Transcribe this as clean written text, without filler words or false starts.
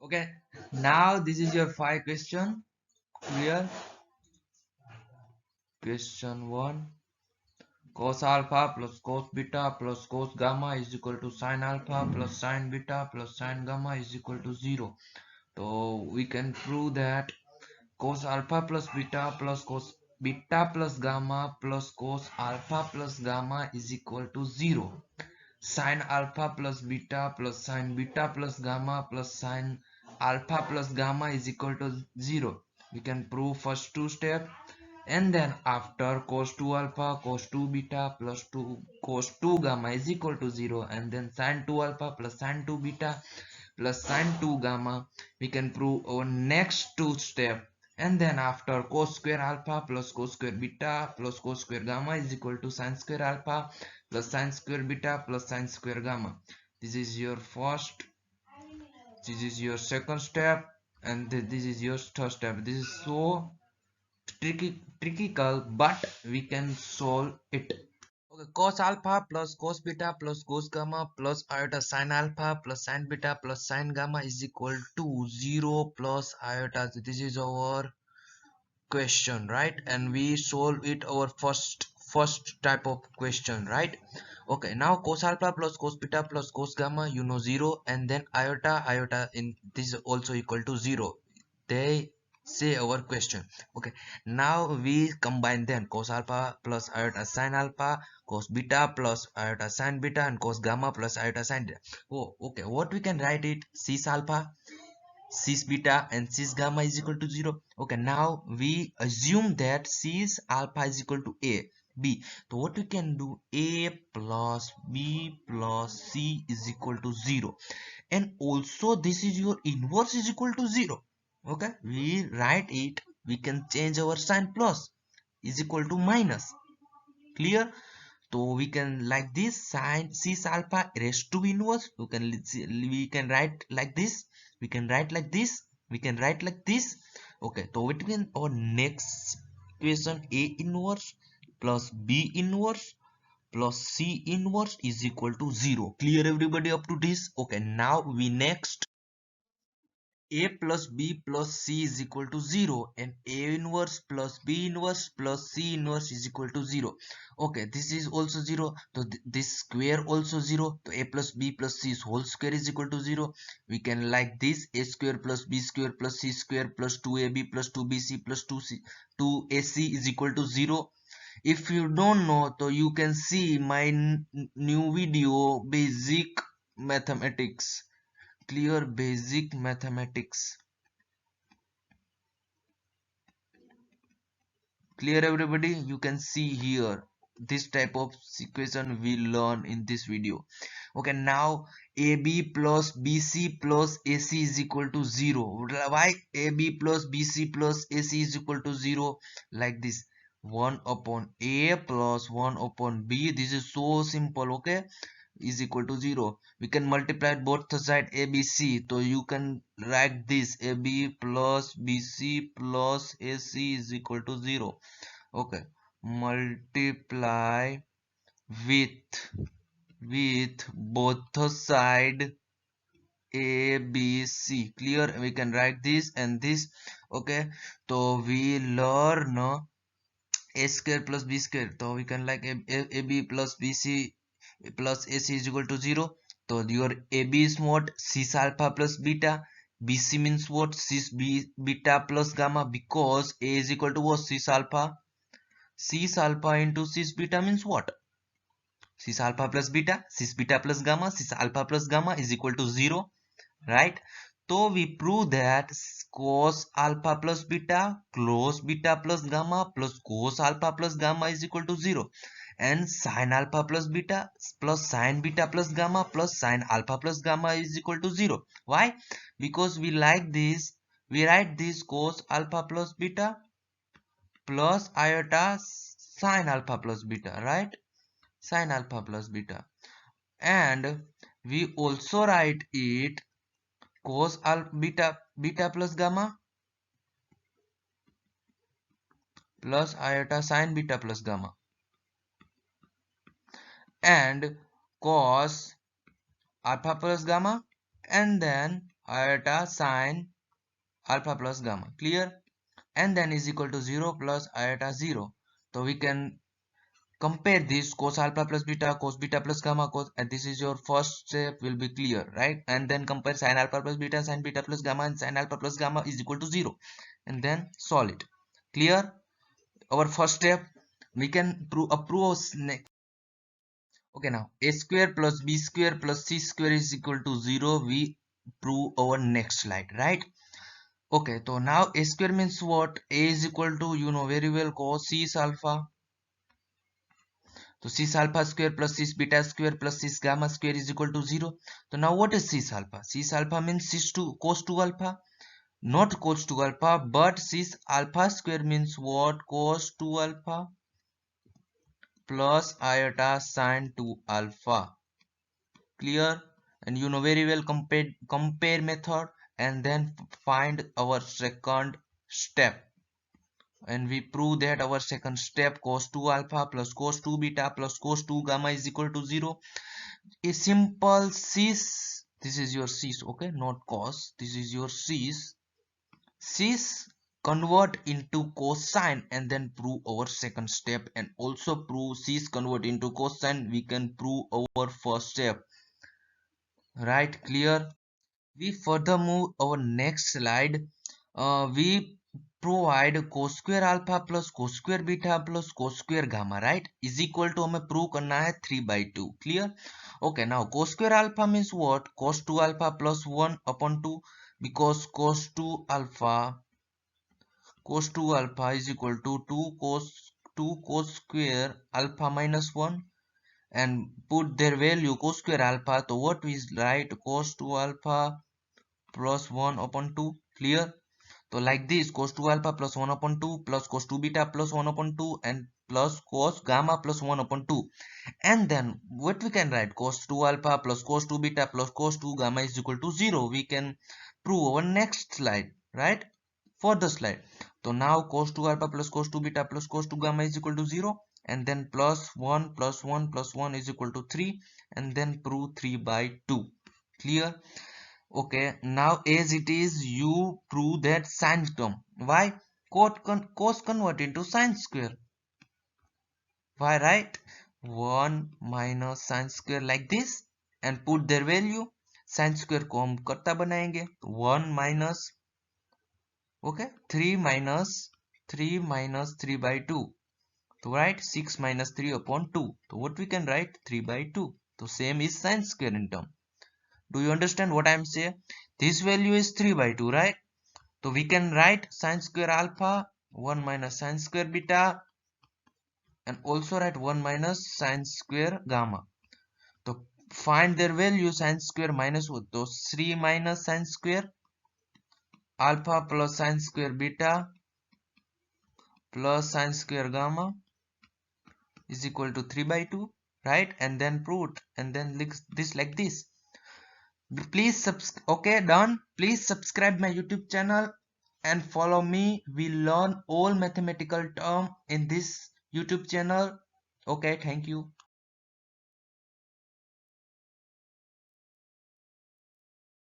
Okay, now this is your 5 question. Clear? Question 1. Cos alpha plus cos beta plus cos gamma is equal to sin alpha plus sin beta plus sin gamma is equal to 0. So we can prove that cos alpha plus beta plus cos beta plus gamma plus cos alpha plus gamma is equal to 0. Sin alpha plus beta plus sin beta plus gamma plus sin alpha plus gamma is equal to 0. We can prove first two steps, and then after cos 2 alpha cos 2 beta plus 2 cos 2 gamma is equal to 0, and then sin 2 alpha plus sin 2 beta plus sin 2 gamma, we can prove our next two step. And then after cos square alpha plus cos square beta plus cos square gamma is equal to sin square alpha plus sin square beta plus sin square gamma. This is your first, this is your second step, and this is your third step. This is so tricky, but we can solve it. Okay, cos alpha plus cos beta plus cos gamma plus iota sin alpha plus sin beta plus sin gamma is equal to 0 plus iota. This is our question, right? And we solve it our first type of question, right? Okay, now cos alpha plus cos beta plus cos gamma, 0, and then iota in this is also equal to 0. They say our question. Okay, now we combine them: cos alpha plus iota sin alpha, cos beta plus iota sin beta, and cos gamma plus iota sin beta. Oh, okay, what we can write it: cis alpha, cis beta, and cis gamma is equal to 0. Okay, now we assume that cis alpha is equal to a b. So what we can do: a plus b plus c is equal to 0, and also this is your inverse is equal to 0. Okay, we write it, we can change our sign: plus is equal to minus. Clear? So we can like this: sin cis alpha raised to inverse. We can write like this, we can write like this, we can write like this. Okay, so it means our next equation: a inverse plus b inverse plus c inverse is equal to 0. Clear everybody up to this? Okay, now we next: a plus b plus c is equal to 0, and a inverse plus b inverse plus c inverse is equal to 0. Okay, this is also 0, so this square also 0. So a plus b plus c whole square is equal to 0. We can like this: a square plus b square plus c square plus 2ab plus 2bc plus 2ac is equal to 0. If you don't know, so you can see my new video, basic mathematics. Clear? Basic mathematics. Clear everybody? You can see here this type of equation we learn in this video. Okay, now ab plus bc plus ac is equal to 0. Why ab plus bc plus ac is equal to 0? Like this: 1 upon a plus 1 upon b. This is so simple. Okay, is equal to 0. We can multiply both the side ABC. So you can write this: AB plus BC plus AC is equal to 0. Okay, multiply with both the side ABC. Clear? We can write this and this. Okay, so we learn a square plus b square. So we can like AB plus BC plus AC is equal to 0. So your AB is what? Cis alpha plus beta. BC means what? Cis beta plus gamma, because A is equal to what? Cis alpha. Cis alpha into cis beta means what? Cis alpha plus beta, cis beta plus gamma, cis alpha plus gamma is equal to 0, right? So we prove that cos alpha plus beta, cos beta plus gamma plus cos alpha plus gamma is equal to 0, and sin alpha plus beta plus sin beta plus gamma plus sin alpha plus gamma is equal to 0. Why? Because we like this, we write this: cos alpha plus beta plus iota sin alpha plus beta, right? Sin alpha plus beta. And we also write it cos alpha beta plus gamma plus iota sin beta plus gamma, and cos alpha plus gamma, and then iota sine alpha plus gamma. Clear? And then is equal to 0 plus iota 0. So we can compare this cos alpha plus beta plus gamma cos, and this is your first step will be clear, right? And then compare sin alpha plus beta, sin beta plus gamma, and sin alpha plus gamma is equal to 0, and then solve it. Clear? Our first step we can approve next. Okay, now a square plus b square plus c square is equal to 0 we prove our next slide, right? Okay, so now a square means what? A is equal to, you know very well, cos c is alpha. So cis alpha square plus cis beta square plus cis gamma square is equal to 0. So now what is cis alpha? Cis alpha means cis 2 cos 2 alpha, not cos 2 alpha, but cis alpha square means what? Cos 2 alpha plus iota sin 2 alpha. Clear? And you know very well compare method, and then find our second step. And we prove that our second step cos 2 alpha plus cos 2 beta plus cos 2 gamma is equal to 0. A simple cis, this is your cis, okay, not cos, this is your cis convert into cosine, and then prove our second step, and also prove cis convert into cosine, we can prove our first step, right? Clear? We further move our next slide. We provide cos square alpha plus cos square beta plus cos square gamma, right, is equal to हमें prove करना है 3/2. Clear? Okay, now cos square alpha means what? Cos 2 alpha plus 1 upon 2, because cos 2 alpha is equal to 2 cos square alpha minus 1, and put their value cos square alpha. So what is right? Cos 2 alpha plus 1 upon 2. Clear? So like this, cos 2 alpha plus 1 upon 2 plus cos 2 beta plus 1 upon 2 and plus cos gamma plus 1 upon 2. And then what we can write? Cos 2 alpha plus cos 2 beta plus cos 2 gamma is equal to 0. We can prove our next slide, right? For the slide. So now cos 2 alpha plus cos 2 beta plus cos 2 gamma is equal to 0. And then plus 1 plus 1 plus 1 is equal to 3. And then prove 3/2. Clear? Okay, now as it is, you prove that sine term. Why? Cos convert into sine square. Why, right? 1 minus sine square like this, and put their value. Sine square को हम करता बनाएंगे. 1 minus, okay, 3 minus 3/2. So write 6 minus 3 upon 2. So what we can write? 3/2. So same is sine square in term. Do you understand what I am saying? This value is 3/2, right? So we can write sine square alpha 1 minus sine square beta, and also write 1 minus sine square gamma. So find their value. Sine square minus what? So 3 minus sine square alpha plus sine square beta plus sine square gamma is equal to 3/2, right? And then prove it, and then this like this. Please okay, done. Please subscribe my YouTube channel and follow me. We learn all mathematical term in this YouTube channel. Okay, thank you.